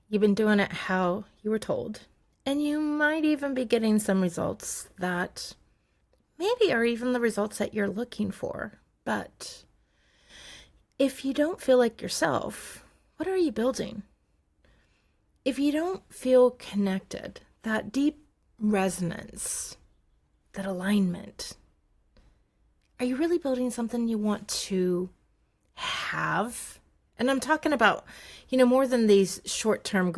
You've been doing it how you were told. And you might even be getting some results that maybe are even the results that you're looking for. But if you don't feel like yourself, what are you building? If you don't feel connected, that deep resonance, that alignment, are you really building something you want to have? And I'm talking about, more than these short-term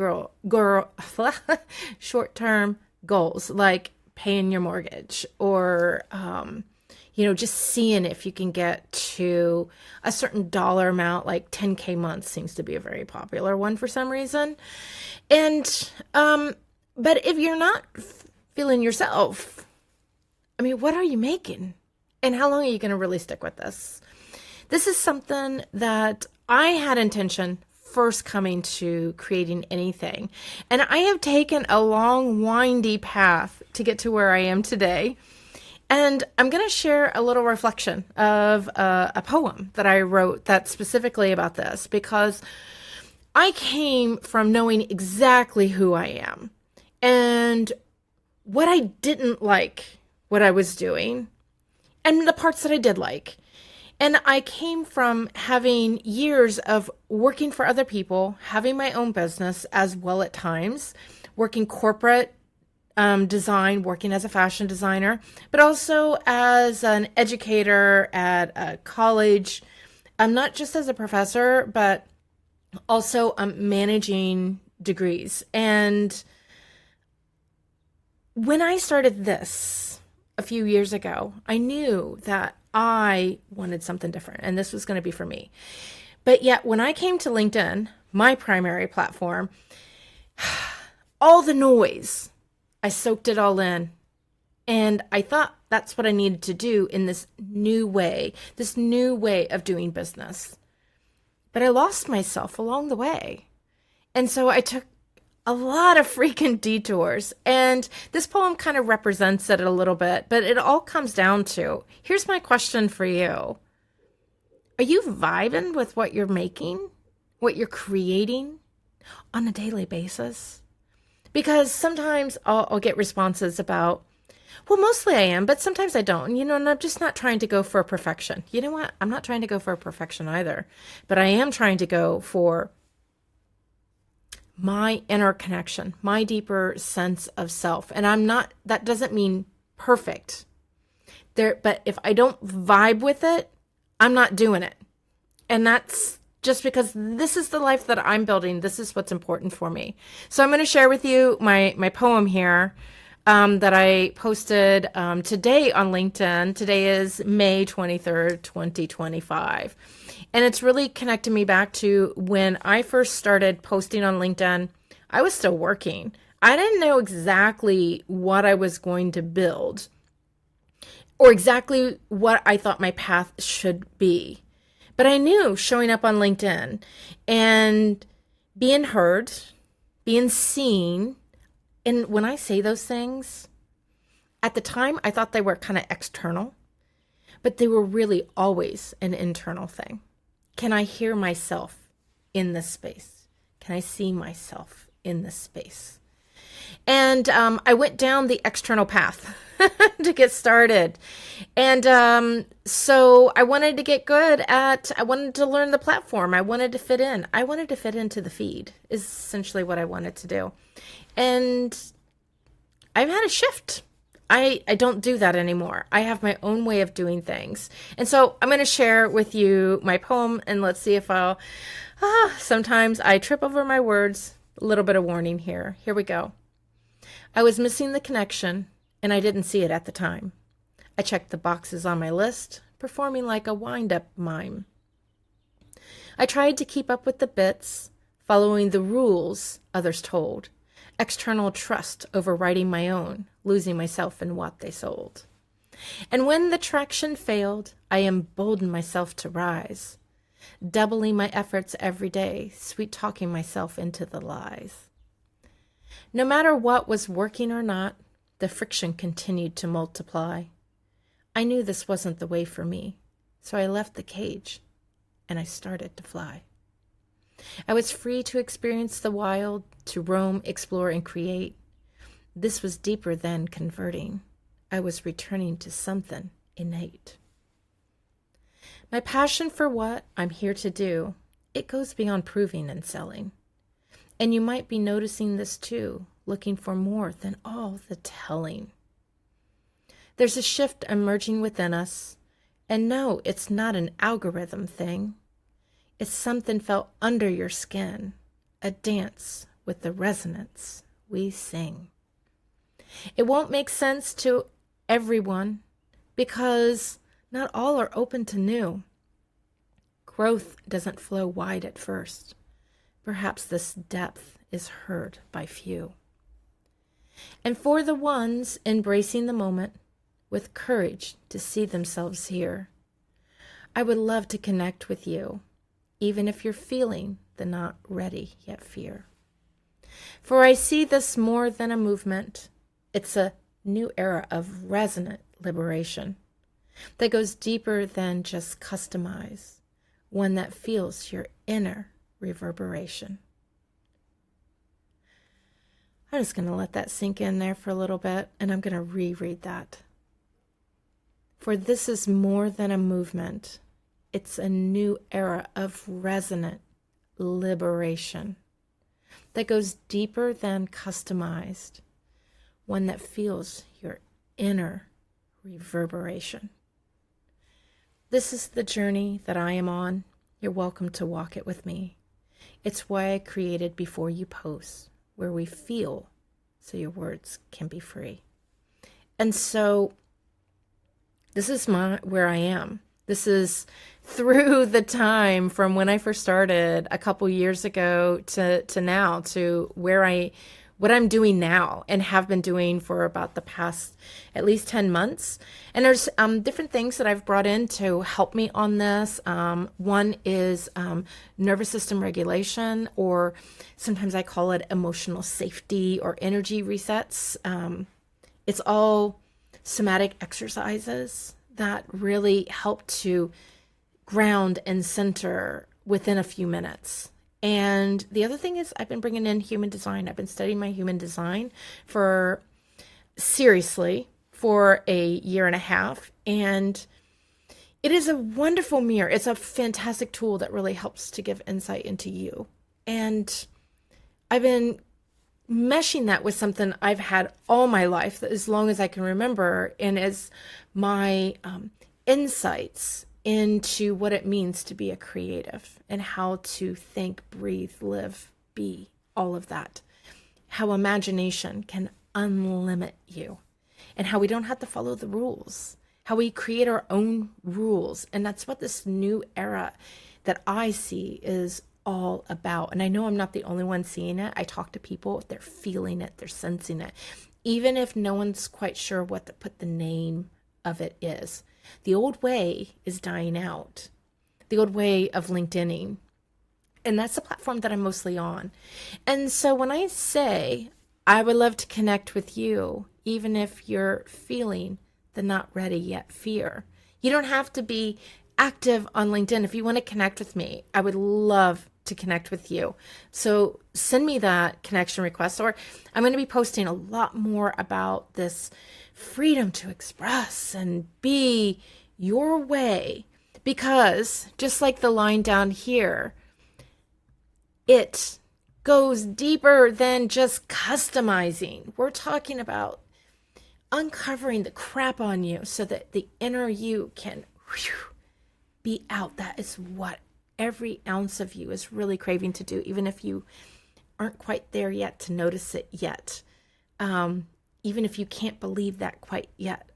short-term goals like paying your mortgage or, just seeing if you can get to a certain dollar amount, like 10K months seems to be a very popular one for some reason. And, but if you're not feeling yourself, what are you making? And how long are you going to really stick with this? This is something that I had intention first coming to creating anything. And I have taken a long, windy path to get to where I am today. And I'm going to share a little reflection of a poem that I wrote that's specifically about this, because I came from knowing exactly who I am and what I didn't like, what I was doing, and the parts that I did like. And I came from having years of working for other people, having my own business as well at times, working corporate design, working as a fashion designer, but also as an educator at a college. Not just as a professor, but also managing degrees. And when I started this a few years ago, I knew that I wanted something different and this was going to be for me. But yet when I came to LinkedIn, my primary platform, all the noise, I soaked it all in. And I thought that's what I needed to do in this new way of doing business. But I lost myself along the way. And so I took a lot of freaking detours. And this poem kind of represents it a little bit, but it all comes down to, here's my question for you. Are you vibing with what you're making, what you're creating on a daily basis? Because sometimes I'll get responses about, well, mostly I am, but sometimes I don't, and I'm just not trying to go for perfection. You know what? I'm not trying to go for perfection either, but I am trying to go for my inner connection, my deeper sense of self. And that doesn't mean perfect there, but if I don't vibe with it, I'm not doing it. And that's just because this is the life that I'm building. This is what's important for me. So I'm going to share with you my poem here that I posted today on LinkedIn. Today is May 23rd, 2025. And it's really connected me back to when I first started posting on LinkedIn. I was still working. I didn't know exactly what I was going to build or exactly what I thought my path should be. But I knew showing up on LinkedIn and being heard, being seen, and when I say those things, at the time I thought they were kind of external, but they were really always an internal thing. Can I hear myself in this space? Can I see myself in this space? And I went down the external path to get started. And so I wanted to get good I wanted to learn the platform. I wanted to fit in. I wanted to fit into the feed is essentially what I wanted to do. And I've had a shift. I don't do that anymore. I have my own way of doing things. And so I'm going to share with you my poem and let's see if sometimes I trip over my words. A little bit of warning here. Here we go. I was missing the connection and I didn't see it at the time. I checked the boxes on my list, performing like a wind-up mime. I tried to keep up with the bits, following the rules others told. External trust overriding my own, losing myself in what they sold. And when the traction failed, I emboldened myself to rise, doubling my efforts every day, sweet-talking myself into the lies. No matter what was working or not, the friction continued to multiply. I knew this wasn't the way for me, so I left the cage and I started to fly. I was free to experience the wild, to roam, explore, and create. This was deeper than converting. I was returning to something innate. My passion for what I'm here to do, it goes beyond proving and selling. And you might be noticing this too, looking for more than all the telling. There's a shift emerging within us, and no, it's not an algorithm thing. It's something felt under your skin, a dance with the resonance we sing. It won't make sense to everyone because not all are open to new. Growth doesn't flow wide at first. Perhaps this depth is heard by few. And for the ones embracing the moment with courage to see themselves here, I would love to connect with you, even if you're feeling the not ready yet fear. For I see this more than a movement. It's a new era of resonant liberation that goes deeper than just customize, one that feels your inner reverberation. I'm just going to let that sink in there for a little bit, and I'm going to reread that. For this is more than a movement. It's a new era of resonant liberation that goes deeper than customized, one that feels your inner reverberation. This is the journey that I am on. You're welcome to walk it with me. It's why I created Before You Post, where we feel so your words can be free. And so this is where I am. This is through the time from when I first started a couple years ago to now, to what I'm doing now and have been doing for about the past at least 10 months. And there's different things that I've brought in to help me on this. One is nervous system regulation, or sometimes I call it emotional safety or energy resets. It's all somatic exercises that really help to ground and center within a few minutes. And the other thing is I've been bringing in human design. I've been studying my human design seriously for a year and a half. And it is a wonderful mirror. It's a fantastic tool that really helps to give insight into you. And I've been meshing that with something I've had all my life, as long as I can remember, and as my insights into what it means to be a creative and how to think, breathe, live, be, all of that. How imagination can unlimit you, and how we don't have to follow the rules, how we create our own rules. And that's what this new era that I see is all about. And I know I'm not the only one seeing it. I talk to people, they're feeling it, they're sensing it, even if no one's quite sure what to put the name of it is. The old way is dying out, the old way of LinkedIning. And that's the platform that I'm mostly on. And so when I say I would love to connect with you, even if you're feeling the not ready yet fear, you don't have to be active on LinkedIn. If you want to connect with me, I would love to connect with you. So send me that connection request, or I'm going to be posting a lot more about this freedom to express and be your way, because just like the line down here, it goes deeper than just customizing. We're talking about uncovering the crap on you so that the inner you can be out. That is what every ounce of you is really craving to do, even if you aren't quite there yet to notice it yet. Even if you can't believe that quite yet,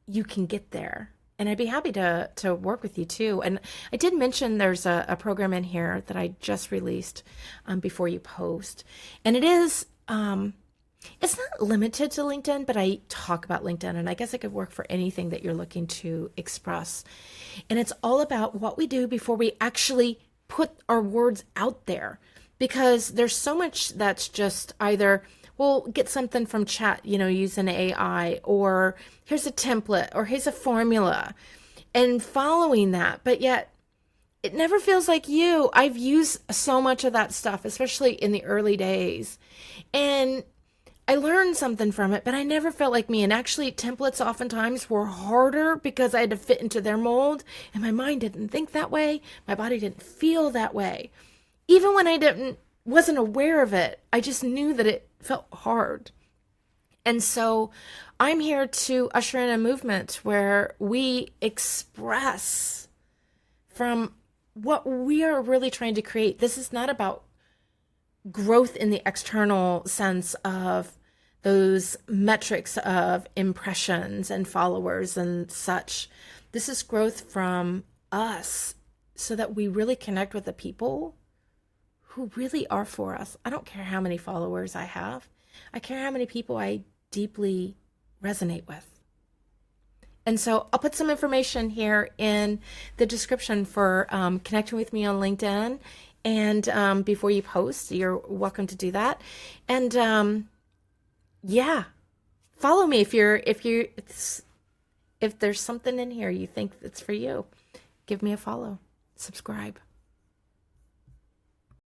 you can get there. And I'd be happy to work with you too. And I did mention there's a program in here that I just released Before You Post. And it is, it's not limited to LinkedIn, but I talk about LinkedIn, and I guess it could work for anything that you're looking to express. And it's all about what we do before we actually put our words out there, because there's so much that's just either, well, get something from chat, using AI, or here's a template, or here's a formula, and following that. But yet it never feels like you. I've used so much of that stuff, especially in the early days. And I learned something from it, but I never felt like me. And actually, templates oftentimes were harder because I had to fit into their mold, and my mind didn't think that way. My body didn't feel that way. Even when I wasn't aware of it, I just knew that it felt hard. And so I'm here to usher in a movement where we express from what we are really trying to create. This is not about growth in the external sense of those metrics of impressions and followers and such. This is growth from us so that we really connect with the people who really are for us. I don't care how many followers I have. I care how many people I deeply resonate with. And so I'll put some information here in the description for connecting with me on LinkedIn. And before you post, you're welcome to do that. And yeah, follow me if there's something in here you think that's for you. Give me a follow, subscribe.